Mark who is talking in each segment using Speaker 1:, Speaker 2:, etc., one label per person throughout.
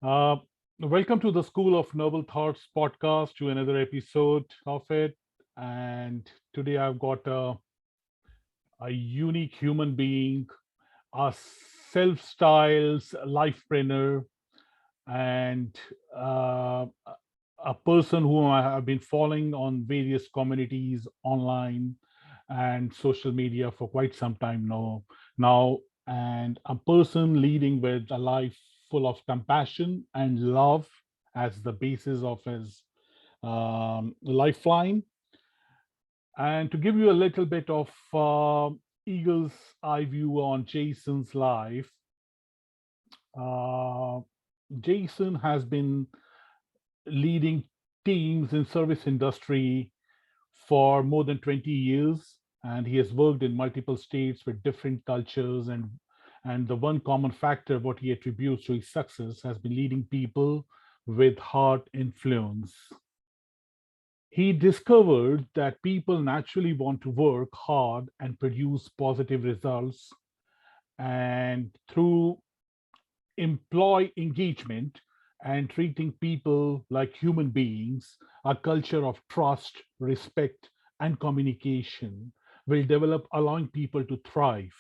Speaker 1: Uh, Welcome to the School of Noble Thoughts podcast, to another episode of it. And today I've got a unique human being, a self styles lifepreneur, and a person whom I have been following on various communities online and social media for quite some time now, and a person leading with a life full of compassion and love as the basis of his lifeline. And to give you a little bit of eagle's eye view on Jason's life, uh, Jason has been leading teams in service industry for more than 20 years, and he has worked in multiple states with different cultures, and the one common factor what he attributes to his success has been leading people with heart influence. He discovered that people naturally want to work hard and produce positive results, and through employee engagement and treating people like human beings, a culture of trust, respect, and communication will develop, allowing people to thrive.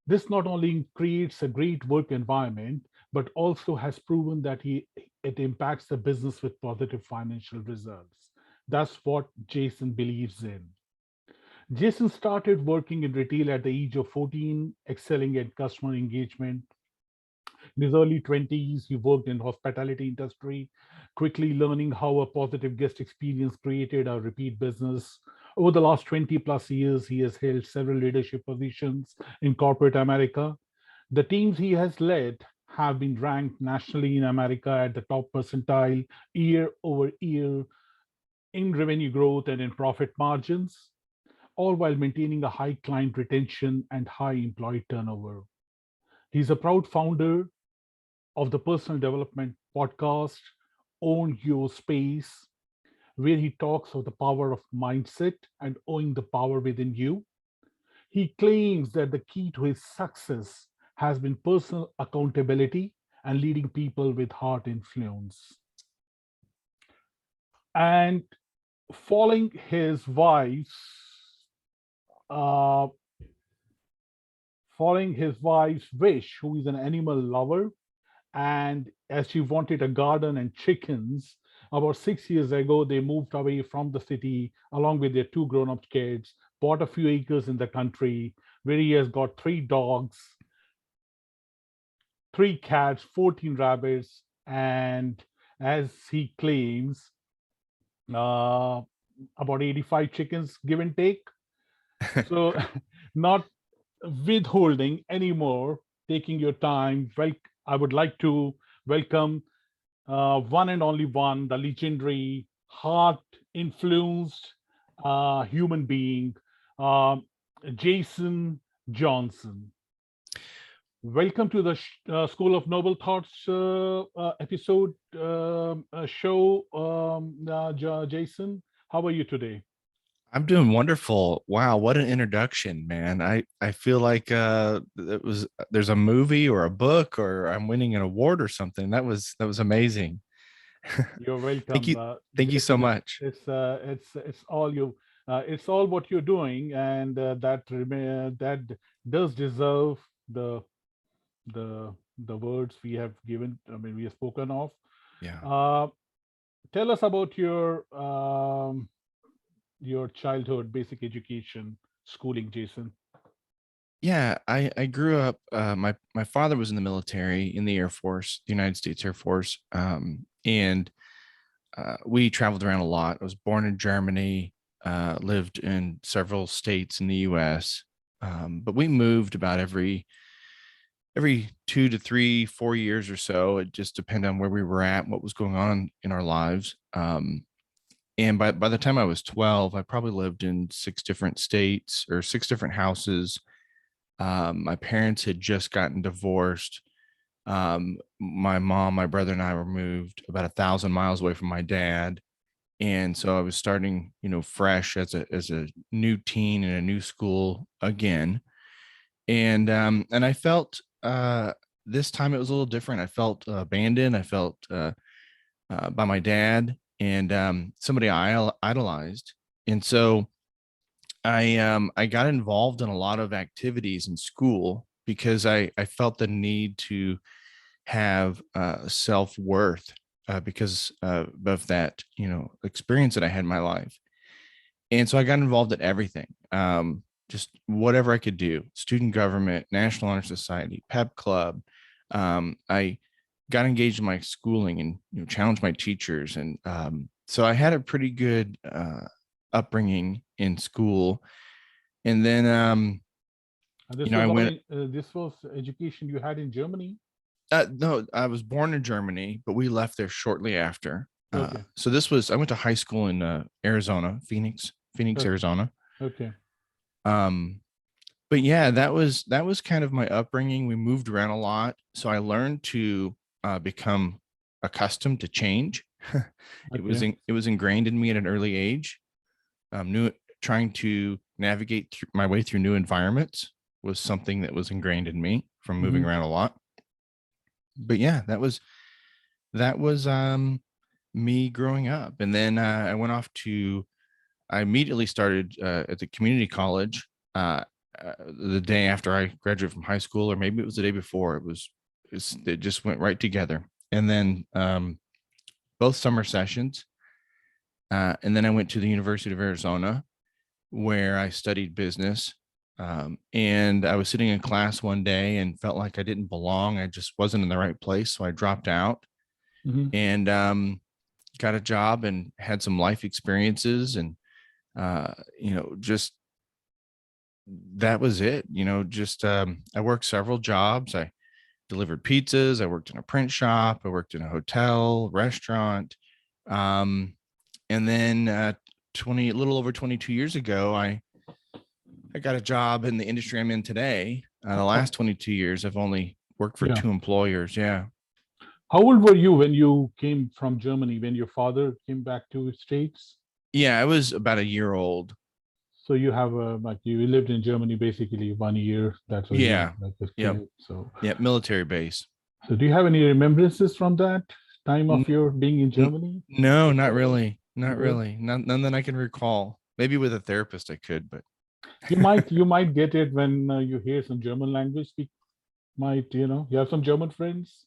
Speaker 1: This not only creates a great work environment, but also has proven that it impacts the business with positive financial results. That's what Jason believes in. Jason started working in retail at the age of 14, excelling at customer engagement. In his early 20s, he worked in hospitality industry, quickly learning how a positive guest experience created a repeat business. Over the last 20 plus years, he has held several leadership positions in corporate America. The teams he has led have been ranked nationally in America at the top percentile year over year in revenue growth and in profit margins, all while maintaining a high client retention and high employee turnover. He's a proud founder of the personal development podcast, Own Your Space, where he talks of the power of mindset and owning the power within you. He claims that the key to his success has been personal accountability and leading people with heart influence. And following his wife's uh, following his wife's wish, who is an animal lover, and as she wanted a garden and chickens, about 6 years ago, they moved away from the city along with their two grown up kids, bought a few acres in the country where he has got three dogs, three cats, 14 rabbits, and as he claims, uh, about 85 chickens, give and take. So, not withholding anymore, taking your time. Well, I would like to welcome one and only one, the legendary, heart influenced human being, um, Jason Johnson. Welcome to the School of Noble Thoughts episode show, Jason. How are you today?
Speaker 2: I'm doing wonderful. Wow, what an introduction, man. I feel like it was there's a movie or a book or I'm winning an award or something. That was amazing.
Speaker 1: You're
Speaker 2: Thank
Speaker 1: welcome,
Speaker 2: you. Thank you so
Speaker 1: Jason.
Speaker 2: much.
Speaker 1: It's all you. It's all what you're doing, and that does deserve the the words we have given. I mean, we have spoken of.
Speaker 2: Yeah.
Speaker 1: Uh, Tell us about your childhood, basic education, schooling, Jason.
Speaker 2: Yeah, I grew up my father was in the military in the Air Force, the United States Air Force. And we traveled around a lot. I was born in Germany, lived in several states in the US. But we moved about every 2 to 3, 4 years or so. It just depended on where we were at, what was going on in our lives. And by the time I was 12, I probably lived in 6 different states or 6 different houses. My parents had just gotten divorced. My mom, my brother, and I were moved about 1,000 miles away from my dad, and so I was starting, fresh as a new teen in a new school again, and I felt this time it was a little different. I felt abandoned. I felt by my dad and somebody I idolized. And so I got involved in a lot of activities in school because I felt the need to have self worth because of that experience that I had in my life. And so I got involved in everything, just whatever I could do: student government, National Honor Society, Pep Club. I got engaged in my schooling and challenged my teachers, and so I had a pretty good upbringing in school. And then
Speaker 1: And this was
Speaker 2: I
Speaker 1: all
Speaker 2: went.
Speaker 1: in, this was education you had in Germany?
Speaker 2: No, I was born in Germany, but we left there shortly after.
Speaker 1: Okay,
Speaker 2: So this was I went to high school in Arizona, Phoenix,
Speaker 1: okay,
Speaker 2: Arizona.
Speaker 1: okay.
Speaker 2: Um, but yeah, that was kind of my upbringing. We moved around a lot, so I learned to become accustomed to change.
Speaker 1: Okay.
Speaker 2: It was ingrained in me at an early age. New Trying to navigate my way through new environments was something that was ingrained in me from moving
Speaker 1: Hmm.
Speaker 2: around a lot. But yeah, that was me growing up, and then I went off to. I immediately started at the community college the day after I graduated from high school, or maybe it was the day before. It just went right together. And then both summer sessions, and then I went to the University of Arizona where I studied business. And I was sitting in class one day and felt like I didn't belong. I just wasn't in the right place, so I dropped out
Speaker 1: Hmm.
Speaker 2: and got a job and had some life experiences and just that was it. Just I worked several jobs. I delivered pizzas. I worked in a print shop. I worked in a hotel, restaurant. Um, and then 20, a little over 22 years ago, I got a job in the industry I'm in today. The
Speaker 1: How,
Speaker 2: last 22 years, I've only worked for
Speaker 1: yeah.
Speaker 2: two employers. Yeah.
Speaker 1: How old were you when you came from Germany, when your father came back to States?
Speaker 2: Yeah. I was about a year old.
Speaker 1: So you have like you lived in Germany basically 1 year. That's what you
Speaker 2: Yeah.
Speaker 1: like a
Speaker 2: Yep.
Speaker 1: kid.
Speaker 2: Yep. Military base.
Speaker 1: So do you have any remembrances from that time
Speaker 2: N-
Speaker 1: of your being in Germany?
Speaker 2: no,
Speaker 1: If
Speaker 2: not
Speaker 1: at all?
Speaker 2: really. Not
Speaker 1: No.
Speaker 2: really. None that I can recall. Maybe with a therapist I could, but
Speaker 1: You might get it when you hear some German language speak. Might you have some German friends?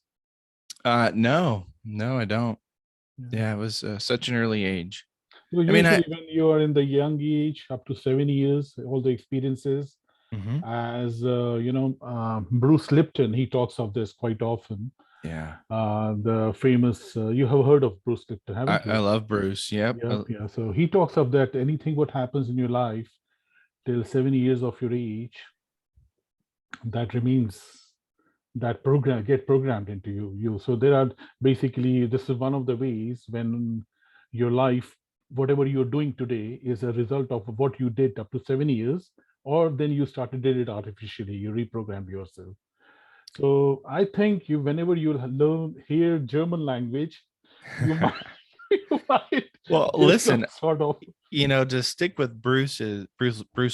Speaker 2: no, no, I don't.
Speaker 1: Yeah.
Speaker 2: Yeah, it was such an early age.
Speaker 1: Because
Speaker 2: I mean,
Speaker 1: usually when you are in the young age, up to 7 years, all the experiences,
Speaker 2: mhm,
Speaker 1: as Bruce Lipton, he talks of this quite often.
Speaker 2: yeah,
Speaker 1: The famous, you have heard of Bruce Lipton, haven't
Speaker 2: I
Speaker 1: you?
Speaker 2: love Bruce. Yep.
Speaker 1: Yeah, yeah. So he talks of that anything what happens in your life till 7 years of your age, that remains, that program get programmed into you. So there are basically, this is one of the ways when your life, whatever you're doing today, is a result of what you did up to 7 years, or then you started did it artificially. You reprogrammed yourself. So I think you, whenever you learn hear German language, you might you might
Speaker 2: Well,
Speaker 1: get some
Speaker 2: listen,
Speaker 1: sort of.
Speaker 2: to stick with Bruce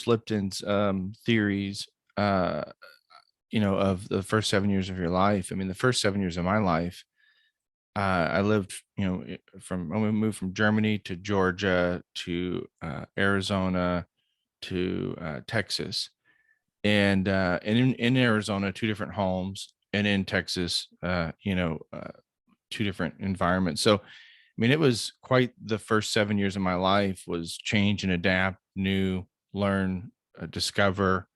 Speaker 2: Lipton's theories, uh, of the first 7 years of your life. I mean, the first 7 years of my life, I lived, from when we moved from Germany to Georgia to Arizona to Texas, and in Arizona, two different homes, and in Texas, two different environments. So, I mean, it was quite the first 7 years of my life was change and adapt, new, learn, discover.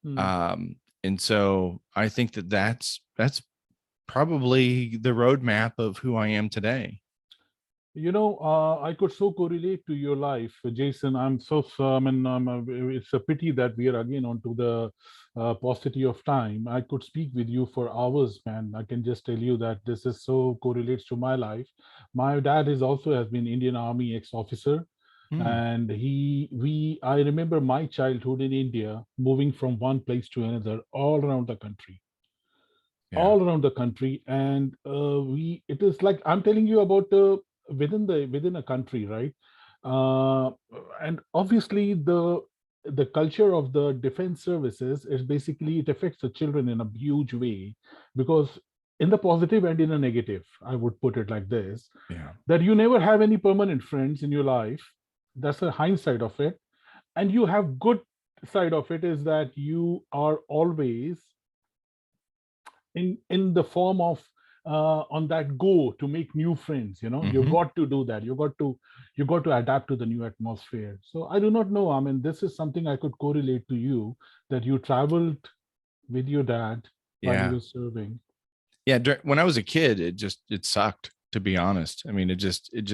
Speaker 1: Hmm.
Speaker 2: Um, and so I think that's probably the roadmap of who I am today.
Speaker 1: I could so correlate to your life, Jason. I mean, it's a pity that we are again onto the paucity of time. I could speak with you for hours, man. I can just tell you that this is so correlates to my life. My dad is also has been Indian Army ex-officer,
Speaker 2: Hmm.
Speaker 1: and I remember my childhood in India, moving from one place to another,
Speaker 2: Yeah.
Speaker 1: all around the country, and it is like I'm telling you about within a country, right? uh, and obviously the the culture of the defense services is basically it affects the children in a huge way, because in the positive and in a negative, I would put it like this,
Speaker 2: Yeah.
Speaker 1: that you never have any permanent friends in your life. That's the hindsight of it. And you have good side of it is that you are always in the form of on that go to make new friends. You
Speaker 2: Hmm.
Speaker 1: got to do that. You got to adapt to the new atmosphere. So I do not know, I mean, this is something I could correlate to you, that you traveled with your dad while he
Speaker 2: Yeah.
Speaker 1: was serving.
Speaker 2: Yeah. When I was a kid, it sucked, to be honest. I mean, it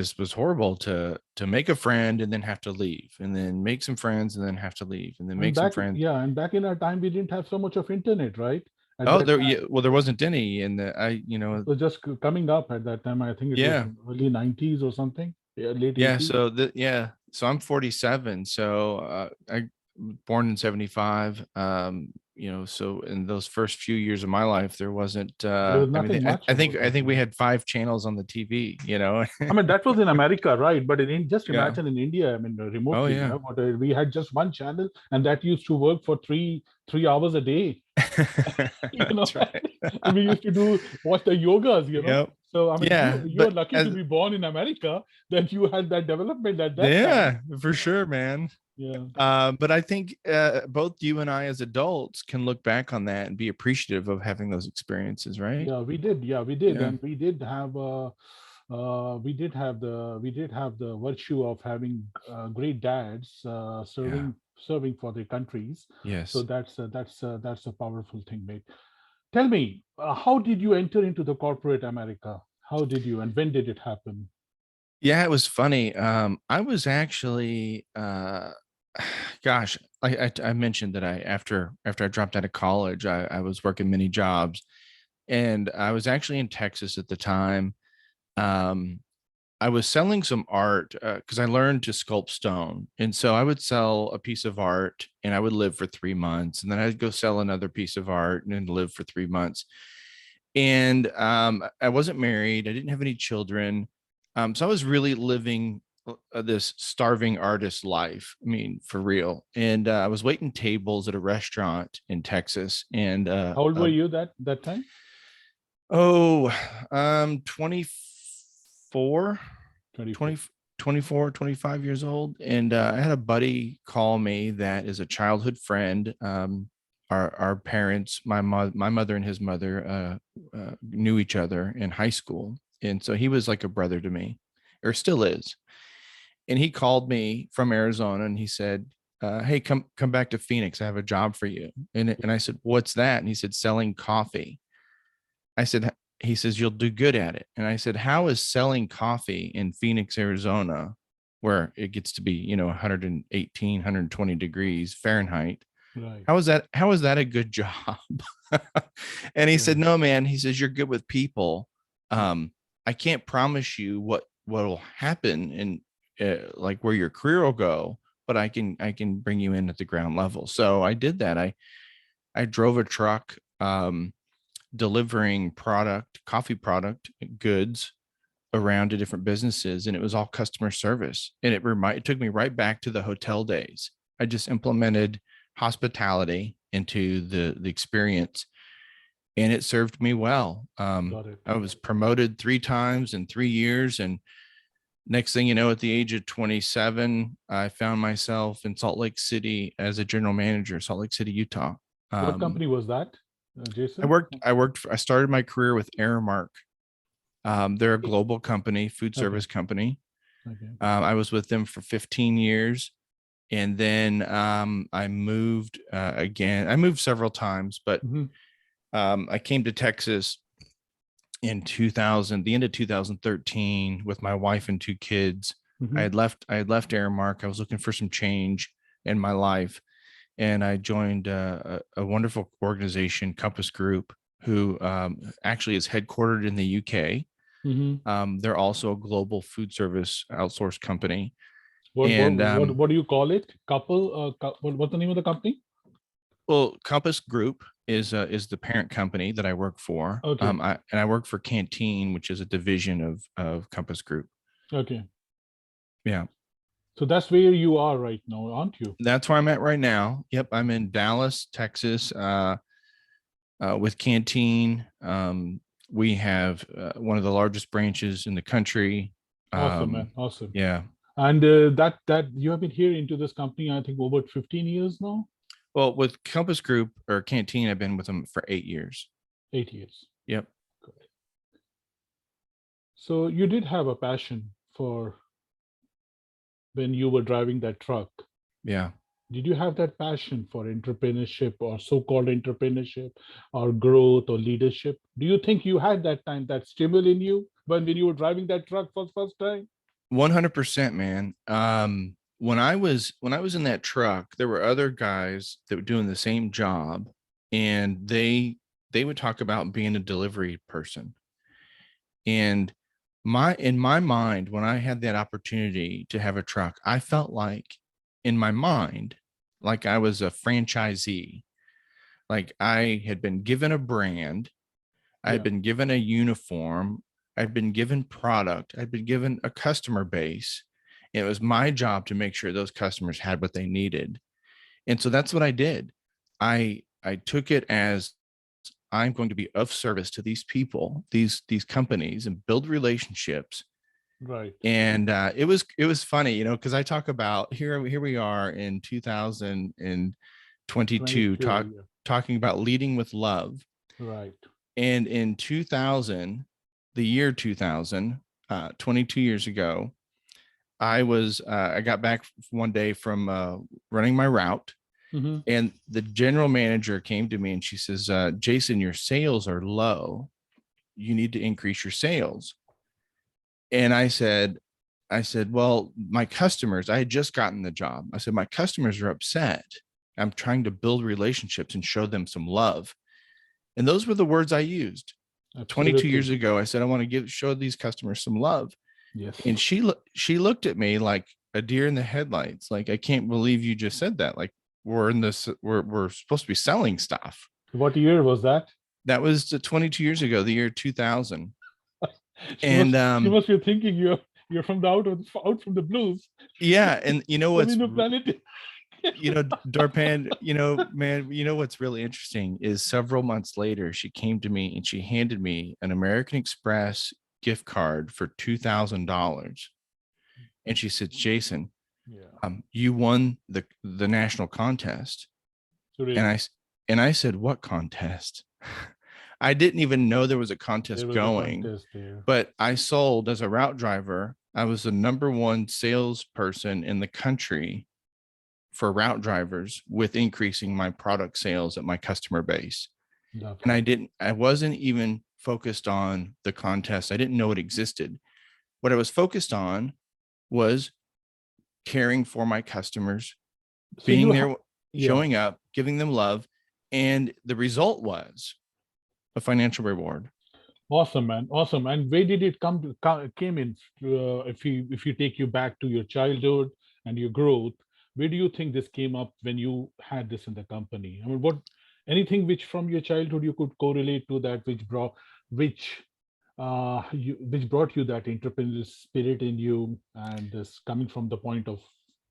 Speaker 2: just was horrible to make a friend and then have to leave, and then make some friends and then have to leave, and then
Speaker 1: And
Speaker 2: make some
Speaker 1: back,
Speaker 2: friends.
Speaker 1: yeah, and back in our time we didn't have so much of internet, right? At
Speaker 2: Oh,
Speaker 1: that
Speaker 2: there, yeah,
Speaker 1: time
Speaker 2: well, there wasn't any, and
Speaker 1: it was just coming up at that time. I think it was
Speaker 2: yeah,
Speaker 1: in early 90s or something. Yeah, late
Speaker 2: yeah.
Speaker 1: 80s.
Speaker 2: So I'm 47. So I born in 75. So in those first few years of my life, there wasn't.
Speaker 1: There was
Speaker 2: I mean,
Speaker 1: nothing much about
Speaker 2: I
Speaker 1: that
Speaker 2: think we
Speaker 1: time.
Speaker 2: had 5 channels on the TV.
Speaker 1: I mean, that was in America, right? But just
Speaker 2: Yeah.
Speaker 1: imagine in India, I mean,
Speaker 2: Oh
Speaker 1: remotely,
Speaker 2: yeah.
Speaker 1: we had just one channel, and that used to work for 3 hours a day. you know,
Speaker 2: That's right.
Speaker 1: and we used to watch the yogas.
Speaker 2: Yep.
Speaker 1: So I mean,
Speaker 2: Yeah,
Speaker 1: you're
Speaker 2: but
Speaker 1: lucky to
Speaker 2: as
Speaker 1: be born in America, that you had that development at that time.
Speaker 2: yeah, for sure, man.
Speaker 1: Yeah,
Speaker 2: But I think both you and I, as adults, can look back on that and be appreciative of having those experiences, right?
Speaker 1: yeah, we did. Yeah, we did,
Speaker 2: Yeah,
Speaker 1: and we did have the virtue of having great dads
Speaker 2: yeah,
Speaker 1: serving for their countries. So
Speaker 2: yes.
Speaker 1: that's a powerful thing, mate. Tell me, how did you enter into the corporate America? How did you, and when did it happen?
Speaker 2: Yeah, it was funny. I was actually, gosh, I mentioned that after I dropped out of college, I was working many jobs, and I was actually in Texas at the time. Um, I was selling some art because I learned to sculpt stone. And so I would sell a piece of art and I would live for 3 months. And then I'd go sell another piece of art and then live for 3 months. And I wasn't married, I didn't have any children. So I was really living this starving artist life. I mean, for real. And I was waiting tables at a restaurant in Texas. And
Speaker 1: How old were you that time?
Speaker 2: oh, 24,
Speaker 1: 24.
Speaker 2: 20, 24, 25 years old. And I had a buddy call me that is a childhood friend. Our parents, my mother and his mother, knew each other in high school. And so he was like a brother to me, or still is. And he called me from Arizona and he said, hey, come back to Phoenix. I have a job for you. And I said, what's that? And he said, selling coffee. I said, he says, you'll do good at it. And I said, how is selling coffee in Phoenix, Arizona, where it gets to be, 118, 120 degrees Fahrenheit?
Speaker 1: Right.
Speaker 2: How is that a good job? And he said,
Speaker 1: Right.
Speaker 2: no, man. He says, you're good with people.
Speaker 1: Yeah.
Speaker 2: I can't promise you what will happen and like where your career will go, but I can bring you in at the ground level. So I did that. I drove a truck. Delivering coffee product goods around to different businesses, and it was all customer service. And it took me right back to the hotel days. I just implemented hospitality into the experience, and it served me well.
Speaker 1: Got it.
Speaker 2: I was promoted 3 times in 3 years, and next thing you know, at the age of 27, I found myself in Salt Lake City as a general manager, Salt Lake City, Utah.
Speaker 1: What
Speaker 2: Um,
Speaker 1: company was that, Jason?
Speaker 2: I started my career with Aramark. They're a
Speaker 1: Okay.
Speaker 2: global company, food
Speaker 1: Okay.
Speaker 2: service company.
Speaker 1: Okay.
Speaker 2: I was with them for 15 years. And then I moved again. I moved several times, but
Speaker 1: Hmm.
Speaker 2: I came to Texas in 2000, the end of 2013, with my wife and 2 kids.
Speaker 1: Hmm.
Speaker 2: I had left Aramark. I was looking for some change in my life, and I joined a wonderful organization, Compass Group, who actually is headquartered in the UK.
Speaker 1: Hmm.
Speaker 2: They're also a global food service outsource company.
Speaker 1: What what
Speaker 2: And
Speaker 1: what what do you call it? What's the name of the company?
Speaker 2: well, Compass Group is the parent company that I work for.
Speaker 1: Okay.
Speaker 2: I work for Canteen, which is a division of Compass Group.
Speaker 1: Okay.
Speaker 2: Yeah.
Speaker 1: So that's where you are right now, aren't you?
Speaker 2: That's where I'm at right now. Yep, I'm in Dallas, Texas, with Canteen. We have one of the largest branches in the country.
Speaker 1: Awesome, man.
Speaker 2: Um,
Speaker 1: Awesome.
Speaker 2: yeah.
Speaker 1: And that you have been here into this company, I think, over 15 years now.
Speaker 2: Well, with Compass Group or Canteen, I've been with them for 8 years.
Speaker 1: 8 years.
Speaker 2: Yep.
Speaker 1: Good. So you did have a passion for when you were driving that truck.
Speaker 2: Yeah.
Speaker 1: Did you have that passion for entrepreneurship or so-called entrepreneurship or growth or leadership? Do you think you had that time, that stimul in you when you were driving that truck for the first time?
Speaker 2: 100%, man. When I was in that truck, there were other guys that were doing the same job, and they would talk about being a delivery person. And my in my mind, when I had that opportunity to have a truck, I felt like in my mind, like I was a franchisee, like I had been given a brand, I had
Speaker 1: Yeah,
Speaker 2: been given a uniform, I'd been given product, I'd been given a customer base. And it was my job to make sure those customers had what they needed. And so that's what I did. I took it as I'm going to be of service to these people, these companies, and build relationships.
Speaker 1: right.
Speaker 2: And it was funny, because I talk about here we are in 2022
Speaker 1: 22. Yeah,
Speaker 2: talking about leading with love.
Speaker 1: right.
Speaker 2: And in 2000, the year 2000, 22 years ago, I got back one day from running my route,
Speaker 1: Hmm.
Speaker 2: and the general manager came to me and she says, Jason, your sales are low. You need to increase your sales. And I said, well, my customers, I had just gotten the job. I said, my customers are upset. I'm trying to build relationships and show them some love. And those were the words I used 22 years
Speaker 1: Absolutely.
Speaker 2: ago. I said, I want to show these customers some love.
Speaker 1: Yes.
Speaker 2: And she looked at me like a deer in the headlights. Like, I can't believe you just said that. Like, we're supposed to be selling stuff.
Speaker 1: What year was that?
Speaker 2: That was 22 years ago, the year 2000.
Speaker 1: She
Speaker 2: And
Speaker 1: she must be thinking you're from the out from the blues.
Speaker 2: yeah, and
Speaker 1: Come in the planet.
Speaker 2: Darpan, man, what's really interesting is several months later, she came to me and she handed me an American Express gift card for $2,000. And she said, Jason,
Speaker 1: Yeah.
Speaker 2: you won the national contest. And
Speaker 1: Really,
Speaker 2: I said, what contest? I didn't even know there was a
Speaker 1: there
Speaker 2: contest
Speaker 1: was a
Speaker 2: going,
Speaker 1: contest there.
Speaker 2: but I sold as a route driver. I was the number one salesperson in the country for route drivers with increasing my product sales at my customer base. And
Speaker 1: Lovely.
Speaker 2: I wasn't even focused on the contest. I didn't know it existed. What I was focused on was caring for my customers,
Speaker 1: So
Speaker 2: being
Speaker 1: you
Speaker 2: there,
Speaker 1: yeah.
Speaker 2: showing up, giving them love. And the result was a financial reward.
Speaker 1: Awesome, man. Awesome. And where did it came in? If you take you back to your childhood and your growth, where do you think this came up when you had this in the company? I mean, what anything which from your childhood you could correlate to that, which which brought you that entrepreneurial spirit in you, and this coming from the point of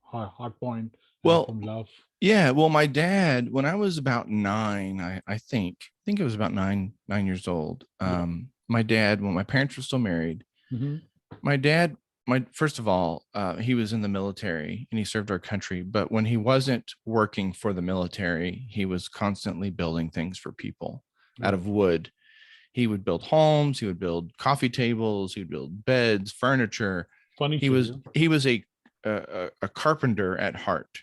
Speaker 1: heart point and
Speaker 2: Well,
Speaker 1: from love.
Speaker 2: yeah. Well, my dad, when I was about nine, I think it was about 9 years old.
Speaker 1: Yeah.
Speaker 2: My dad, when my parents were still married,
Speaker 1: Hmm.
Speaker 2: my dad, my first of all, he was in the military and he served our country. But when he wasn't working for the military, he was constantly building things for people out
Speaker 1: Right.
Speaker 2: of wood. He would build homes, he would build coffee tables, he would build beds, furniture. He
Speaker 1: Furniture.
Speaker 2: was
Speaker 1: Yeah.
Speaker 2: he was a carpenter at heart.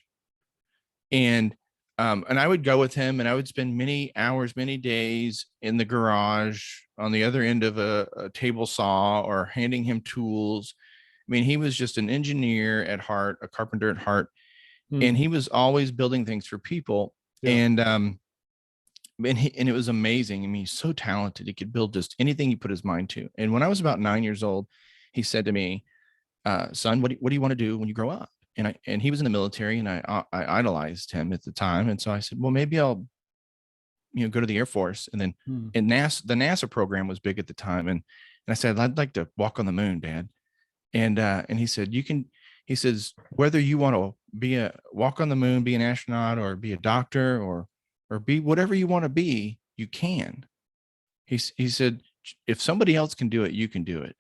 Speaker 2: And I would go with him and I would spend many hours, many days in the garage on the other end of a table saw or handing him tools. I mean, he was just an engineer at heart, a carpenter at heart, and
Speaker 1: Hmm.
Speaker 2: he was always building things for people.
Speaker 1: Yeah.
Speaker 2: And it was amazing. I mean, he's so talented. He could build just anything he put his mind to. And when I was about 9 years old, he said to me, son, what do you want to do when you grow up? And he was in the military, and I idolized him at the time. And so I said, well, maybe I'll, go to the Air Force. And then,
Speaker 1: Hmm.
Speaker 2: and the NASA program was big at the time. And I said, I'd like to walk on the moon, Dad. And he said, he says, whether you want to walk on the moon, be an astronaut, or be a doctor, or be whatever you want to be, you can. He said, if somebody else can do it, you can do it.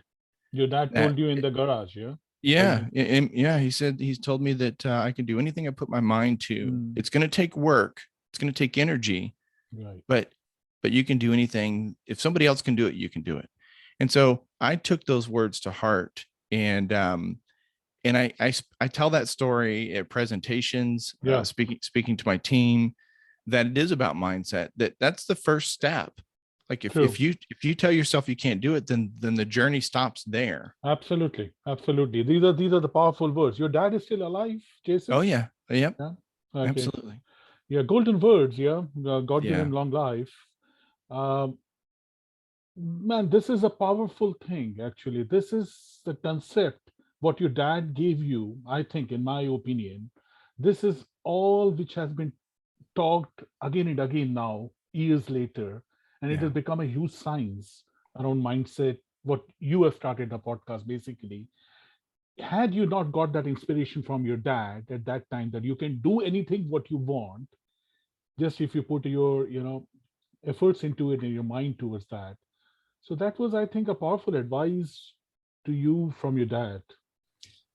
Speaker 1: Your dad
Speaker 2: That
Speaker 1: told you in the garage, yeah? Told
Speaker 2: Yeah,
Speaker 1: you.
Speaker 2: and yeah, he's told me that I can do anything I put my mind to.
Speaker 1: Mm,
Speaker 2: It's going to take work. It's going to take energy,
Speaker 1: right.
Speaker 2: but you can do anything. If somebody else can do it, you can do it. And so I took those words to heart, and I tell that story at presentations,
Speaker 1: Yeah,
Speaker 2: speaking to my team, that it is about mindset. That's the first step. Like
Speaker 1: true.
Speaker 2: if you tell yourself you can't do it, then the journey stops there.
Speaker 1: Absolutely. Absolutely. These are the powerful words. Your dad is still alive,
Speaker 2: Oh
Speaker 1: Jason?
Speaker 2: yeah, yep,
Speaker 1: Yeah. Okay.
Speaker 2: absolutely.
Speaker 1: Yeah, golden words, yeah. God give
Speaker 2: Yeah.
Speaker 1: him long life. Um, Man, this is a powerful thing, actually. This is the concept, what your dad gave you, I think, in my opinion. This is all which has been talked again and again now, years later, and it
Speaker 2: Yeah.
Speaker 1: has become a huge science around mindset. What you have started a podcast basically. Had you not got that inspiration from your dad at that time that you can do anything what you want, just if you put your, efforts into it and your mind towards that. So that was, I think, a powerful advice to you from your dad.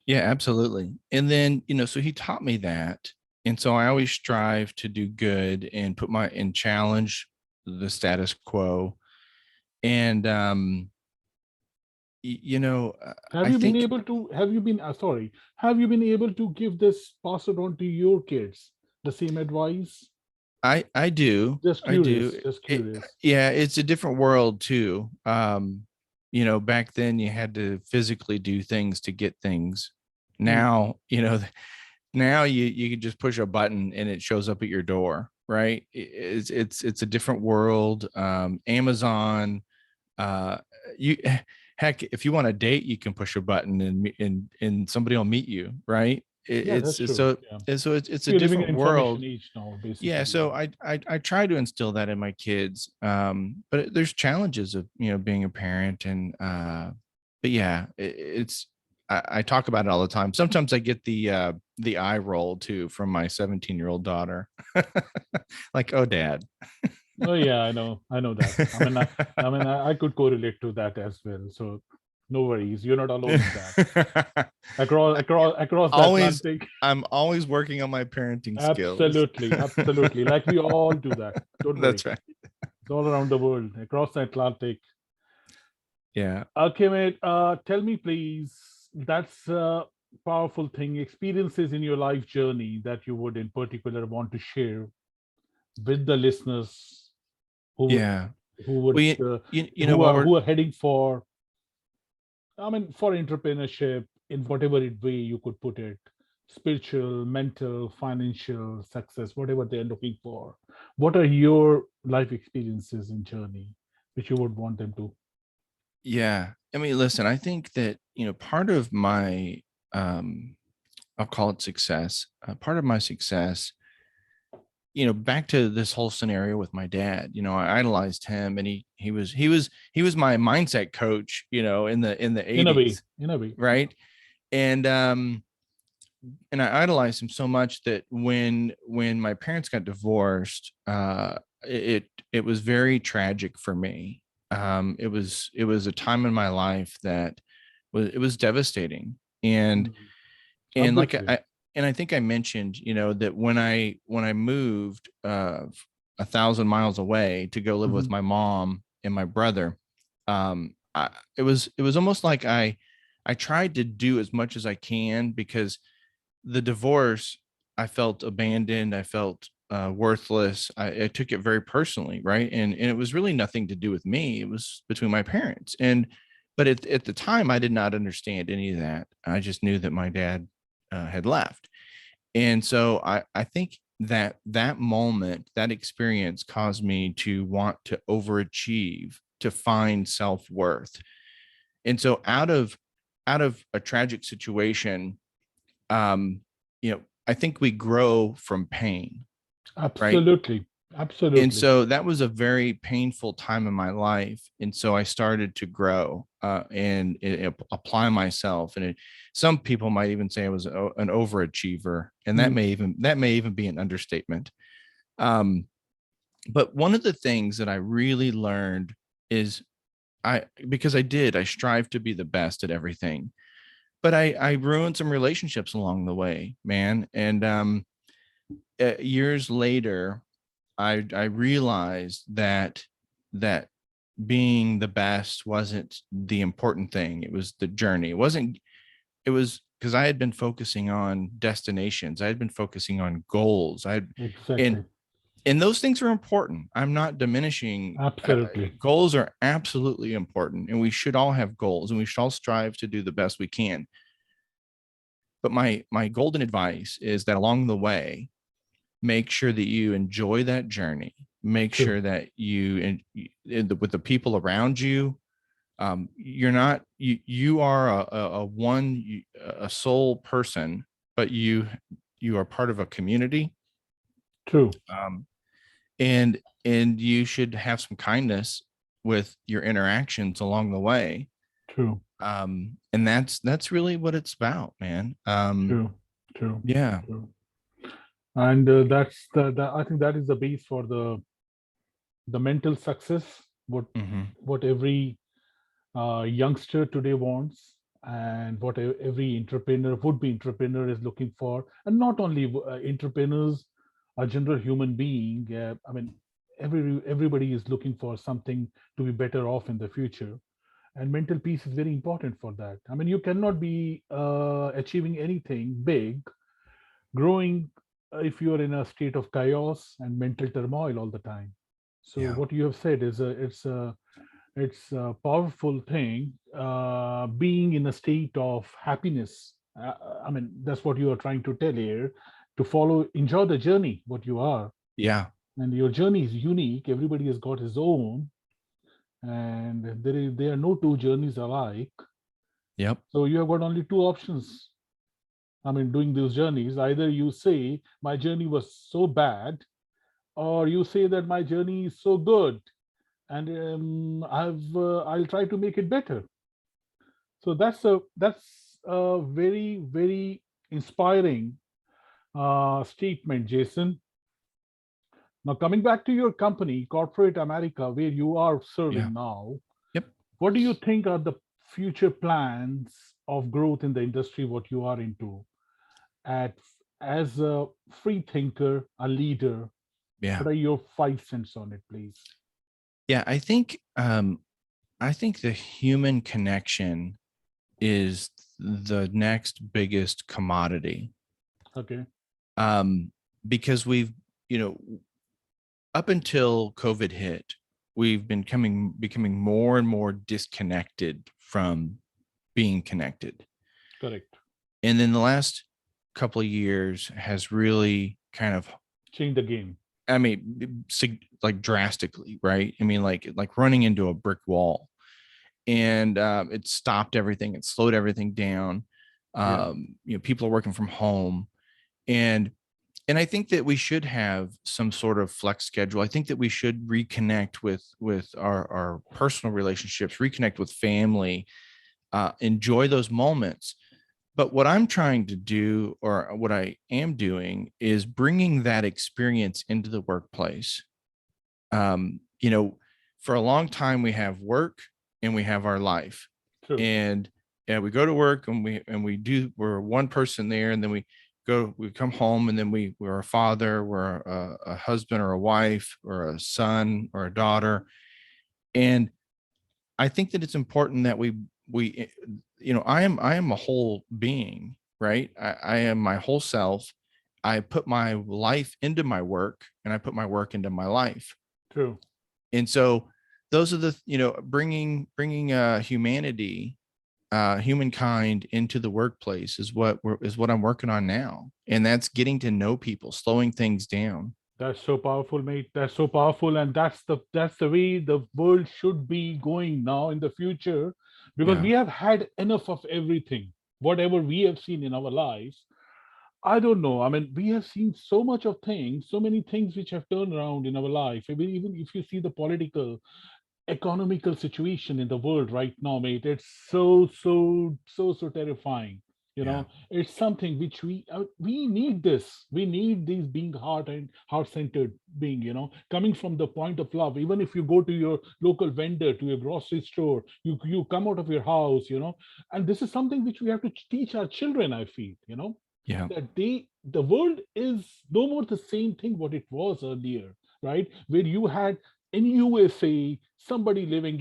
Speaker 2: Yeah, absolutely. And then, so he taught me that. And so I always strive to do good and and challenge the status quo. And
Speaker 1: Have
Speaker 2: I
Speaker 1: you been
Speaker 2: think
Speaker 1: able to? Have you been? Sorry. Have you been able to give this, pass it on to your kids, the same advice?
Speaker 2: I do.
Speaker 1: Just
Speaker 2: I do.
Speaker 1: curious. Just
Speaker 2: It,
Speaker 1: curious.
Speaker 2: yeah, it's a different world too. Back then you had to physically do things to get things.
Speaker 1: Hmm.
Speaker 2: Now, now you can just push a button and it shows up at your door, right? It's a different world. Amazon, uh you heck, if you want a date, you can push a button and somebody will meet you, right?
Speaker 1: Yeah, that's
Speaker 2: It's
Speaker 1: true.
Speaker 2: so
Speaker 1: Yeah.
Speaker 2: it's
Speaker 1: So
Speaker 2: a
Speaker 1: you're living in
Speaker 2: different
Speaker 1: information
Speaker 2: world.
Speaker 1: age now,
Speaker 2: Yeah,
Speaker 1: basically.
Speaker 2: so
Speaker 1: Yeah.
Speaker 2: I try to instill that in my kids, but there's challenges of being a parent, and but yeah, I talk about it all the time. Sometimes I get the eye roll too from my 17-year-old daughter. Like, oh dad.
Speaker 1: Oh yeah, I know. I know that. I could correlate to that as well. So no worries. You're not alone in that. Across the
Speaker 2: always
Speaker 1: Atlantic.
Speaker 2: I'm always working on my parenting skills.
Speaker 1: Absolutely, absolutely. Like we all do that. Don't worry.
Speaker 2: That's right.
Speaker 1: It's all around the world, across the Atlantic.
Speaker 2: Yeah.
Speaker 1: Okay, mate. Tell me, please. That's a powerful thing. Experiences in your life journey that you would, in particular, want to share with the listeners who would,
Speaker 2: Yeah.
Speaker 1: who would,
Speaker 2: Well, while we're
Speaker 1: who are heading for. I mean, for entrepreneurship in whatever way you could put it, spiritual, mental, financial success, whatever they're looking for. What are your life experiences and journey which you would want them to?
Speaker 2: Yeah. I mean, listen, I think that, part of my, um, I'll call it success, part of my success, back to this whole scenario with my dad, I idolized him, and he was my mindset coach, in the
Speaker 1: In a way,
Speaker 2: 80s,
Speaker 1: in a way.
Speaker 2: right? And, and I idolized him so much that when my parents got divorced, it was very tragic for me. It was a time in my life that was devastating, and
Speaker 1: Mhm.
Speaker 2: like
Speaker 1: Obviously.
Speaker 2: I think I mentioned, that when I moved 1,000 miles away to go live with
Speaker 1: Mhm.
Speaker 2: my mom and my brother, it was almost like I tried to do as much as I can, because the divorce, I felt abandoned. I felt worthless. I took it very personally, right? And it was really nothing to do with me. It was between my parents. But at the time, I did not understand any of that. I just knew that my dad had left, and so I think that moment, that experience, caused me to want to overachieve, to find self worth. And so out of a tragic situation, um, I think we grow from pain, right?
Speaker 1: Absolutely.
Speaker 2: And
Speaker 1: Absolutely.
Speaker 2: so that was a very painful time in my life. And so I started to grow. and apply myself. And some people might even say I was an overachiever, and
Speaker 1: Mm,
Speaker 2: that may even be an understatement. Um, but one of the things that I really learned is because I strive to be the best at everything, but I ruined some relationships along the way, man. And years later, I realized that being the best wasn't the important thing. It was the journey. It was because I had been focusing on destinations. I had been focusing on goals. And
Speaker 1: exactly.
Speaker 2: and those things are important. I'm not diminishing.
Speaker 1: Absolutely.
Speaker 2: Goals are absolutely important, and we should all have goals, and we should all strive to do the best we can. But my golden advice is that along the way, make sure that you enjoy that journey. Make
Speaker 1: True.
Speaker 2: sure that with the people around you, you're not you are a sole person, but you are part of a community.
Speaker 1: True.
Speaker 2: um, and you should have some kindness with your interactions along the way.
Speaker 1: True.
Speaker 2: And that's really what it's about, man.
Speaker 1: True. True.
Speaker 2: Yeah.
Speaker 1: True. And that's the I think that is the base for the mental success.
Speaker 2: Hmm.
Speaker 1: What every youngster today wants, and what every entrepreneur, would-be entrepreneur, is looking for. And not only entrepreneurs, a general human being. I mean, everybody is looking for something to be better off in the future. And mental peace is very important for that. I mean, you cannot be achieving anything big, growing, if you are in a state of chaos and mental turmoil all the time. So
Speaker 2: Yeah.
Speaker 1: what you have said is it's a powerful thing, being in a state of happiness. I mean, that's what you are trying to tell here, to follow, enjoy the journey, what you are.
Speaker 2: Yeah.
Speaker 1: And your journey is unique. Everybody has got his own, and there are no two journeys alike.
Speaker 2: Yep.
Speaker 1: So you have got only two options. I mean, doing those journeys, either you say my journey was so bad, or you say that my journey is so good, and I'll try to make it better. So that's a very inspiring statement, Jason. Now, coming back to your company, corporate America, where you are
Speaker 2: Yeah.
Speaker 1: serving now,
Speaker 2: Yep.
Speaker 1: what do you think are the future plans of growth in the industry? What you are into, at as a free thinker, a leader?
Speaker 2: Yeah.
Speaker 1: What are your 5 cents on it, please?
Speaker 2: Yeah. I think the human connection is the next biggest commodity.
Speaker 1: Okay,
Speaker 2: Um, because you know, up until COVID hit, we've been becoming more and more disconnected from being connected.
Speaker 1: correct.
Speaker 2: And then the last couple of years has really kind of,
Speaker 1: Change the game.
Speaker 2: I mean, like drastically, right? I mean, like running into a brick wall, and it stopped everything. It slowed everything down.
Speaker 1: Yeah,
Speaker 2: People are working from home, and I think that we should have some sort of flex schedule. I think that we should reconnect with our personal relationships, reconnect with family, enjoy those moments. But what I'm trying to do, or what I am doing, is bringing that experience into the workplace. um, you know, for a long time we have work and we have our life,
Speaker 1: true.
Speaker 2: and yeah, we go to work and we're one person there, and then we come home, and then we're a father, we're a husband or a wife or a son or a daughter. And I think that it's important that we I am a whole being, right? I am my whole self. I put my life into my work, and I put my work into my life.
Speaker 1: True.
Speaker 2: And so those are bringing humanity, humankind into the workplace is what I'm working on now. And that's getting to know people, slowing things down.
Speaker 1: That's so powerful, mate. That's so powerful, and that's the way the world should be going now in the future, because
Speaker 2: Yeah.
Speaker 1: we have had enough of everything. Whatever we have seen in our lives, I don't know. I mean, we have seen so much of things, so many things which have turned around in our life. I mean, even if you see the political, economical situation in the world right now, mate. It's so terrifying.
Speaker 2: Yeah.
Speaker 1: It's something which we need this. We need these being heart and heart centered being. Coming from the point of love. Even if you go to your local vendor, to your grocery store, you come out of your house. And this is something which we have to teach our children. I feel.
Speaker 2: Yeah.
Speaker 1: That the world is no more the same thing what it was earlier, right? Where you had in USA somebody living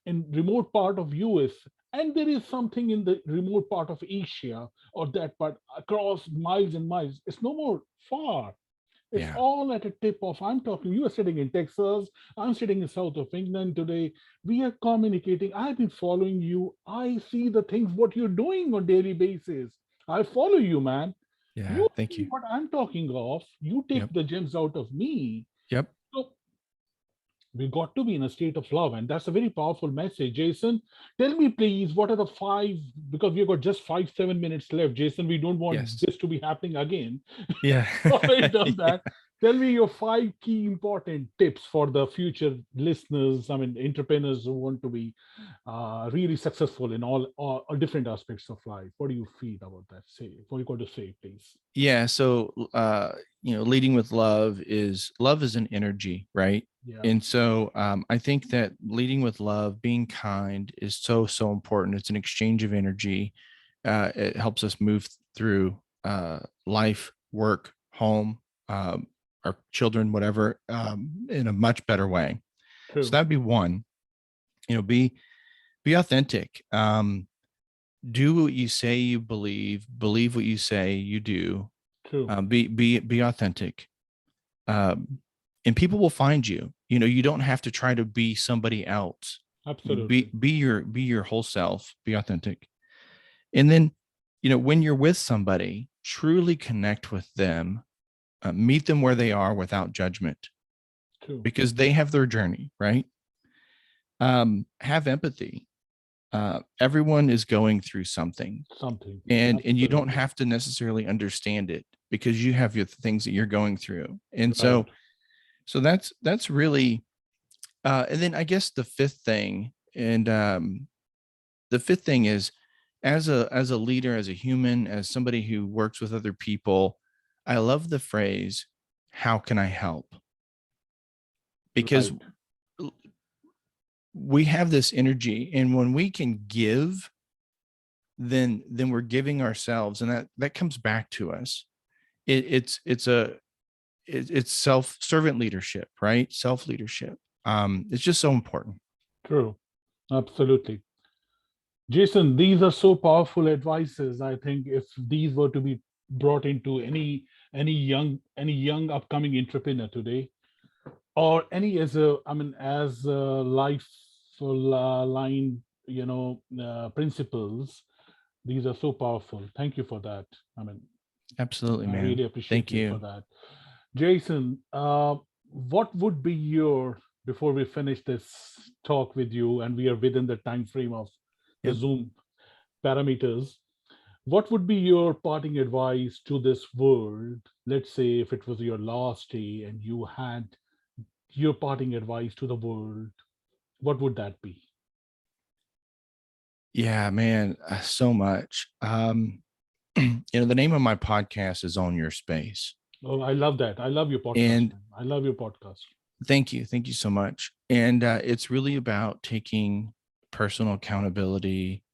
Speaker 1: in remote part of US, and there is something in the remote part of Asia, or that part across miles and miles. It's no more far. It's
Speaker 2: Yeah.
Speaker 1: all at a tip of. I'm talking, you are sitting in Texas, I'm sitting in south of England today. We are communicating. I've been following you. I see the things what you're doing on daily basis. I follow you, man.
Speaker 2: Yeah.
Speaker 1: You
Speaker 2: Thank
Speaker 1: see
Speaker 2: you.
Speaker 1: what I'm talking of. You take
Speaker 2: Yep.
Speaker 1: the gems out of me.
Speaker 2: Yep.
Speaker 1: So we got to be in a state of love, and that's a very powerful message. Jason, tell me please, what are the five, because we've got just 5 7 minutes left. Jason, we don't want
Speaker 2: Yes.
Speaker 1: this to be happening again.
Speaker 2: Yeah.
Speaker 1: Already done
Speaker 2: Yeah.
Speaker 1: that. Tell me your five key important tips for the future listeners, I mean entrepreneurs who want to be really successful in all different aspects of life. What do you feel about that? Say what you got to say, please.
Speaker 2: Yeah. So, leading with love is an energy, right?
Speaker 1: Yeah.
Speaker 2: And so, I think that leading with love, being kind is so important. It's an exchange of energy. It helps us move through life, work, home, um, our children, whatever, in a much better way. So
Speaker 1: True.
Speaker 2: that'd be one. Be authentic. Do what you say you believe what you say you do.
Speaker 1: True.
Speaker 2: Be authentic, um, and people will find you. You don't have to try to be somebody else.
Speaker 1: Absolutely.
Speaker 2: Be your whole self. Be authentic, and then when you're with somebody, truly connect with them. Meet them where they are without judgment,
Speaker 1: True.
Speaker 2: because they have their journey, right? Have empathy. Everyone is going through something,
Speaker 1: Something.
Speaker 2: and you don't
Speaker 1: Absolutely.
Speaker 2: have to necessarily understand it, because you have your things that you're going through. And
Speaker 1: Right.
Speaker 2: so that's really, and then I guess the fifth thing is, as a leader, as a human, as somebody who works with other people, I love the phrase, how can I help? Because
Speaker 1: Right.
Speaker 2: we have this energy, and when we can give, then we're giving ourselves, and that comes back to us. It's self servant leadership, right? Self leadership. It's just so important.
Speaker 1: True. Absolutely. Jason, these are so powerful advices. I think if these were to be brought into any young upcoming entrepreneur today, or any as a I mean as a life line, principles, these are so powerful. Thank you for that. I mean,
Speaker 2: Absolutely,
Speaker 1: I
Speaker 2: man.
Speaker 1: really appreciate
Speaker 2: Thank
Speaker 1: you for
Speaker 2: you.
Speaker 1: that. Jason, what would be your, before we finish this talk with you, and we are within the time frame of the
Speaker 2: Yep.
Speaker 1: Zoom parameters, what would be your parting advice to this world? Let's say if it was your last day and you had your parting advice to the world, what would that be?
Speaker 2: Yeah, man, so much. The name of my podcast is Own Your Space.
Speaker 1: Oh, I love that. I love your podcast,
Speaker 2: And
Speaker 1: man. I love your podcast.
Speaker 2: thank you so much. And it's really about taking personal accountability,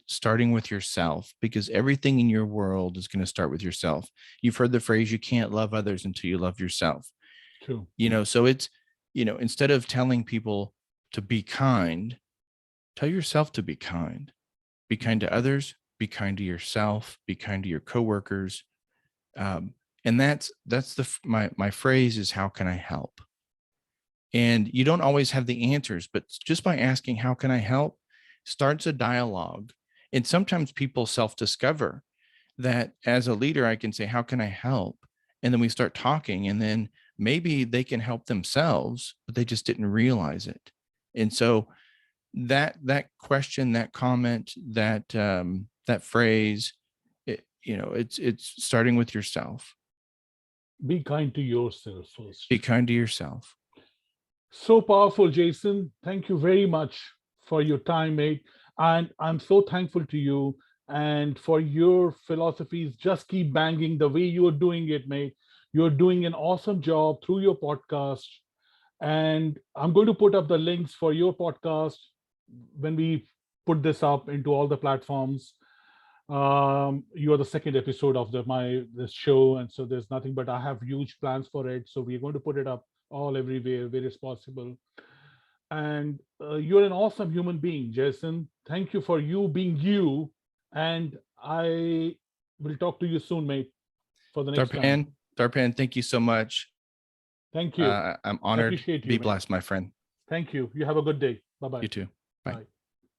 Speaker 2: starting with yourself, because everything in your world is going to start with yourself. You've heard the phrase, you can't love others until you love yourself.
Speaker 1: True.
Speaker 2: So it's, instead of telling people to be kind, tell yourself to be kind. Be kind to others, be kind to yourself, be kind to your coworkers. And that's my phrase is, how can I help? And you don't always have the answers, but just by asking, how can I help, starts a dialogue. And sometimes people self-discover that, as a leader, I can say, how can I help? And then we start talking, and then maybe they can help themselves, but they just didn't realize it. And so that question, that comment, that phrase, it's starting with yourself.
Speaker 1: Be kind to yourself first.
Speaker 2: Be kind to yourself.
Speaker 1: So powerful, Jason. Thank you very much for your time, mate. And I'm so thankful to you and for your philosophies. Just keep banging the way you're doing it, mate. You're doing an awesome job through your podcast. And I'm going to put up the links for your podcast when we put this up into all the platforms. You are the second episode of this show, and so there's nothing but I have huge plans for it. So we're going to put it up all everywhere where it's possible. And you're an awesome human being, Jason. Thank you for you being you. And I will talk to you soon, mate, for the next time.
Speaker 2: Darpan, thank you so much.
Speaker 1: Thank you.
Speaker 2: I'm
Speaker 1: I
Speaker 2: honored.
Speaker 1: appreciate
Speaker 2: Be
Speaker 1: you, mate.
Speaker 2: blessed, my friend.
Speaker 1: Thank you. You have a good day. Bye bye.
Speaker 2: You too. Bye.
Speaker 1: Bye.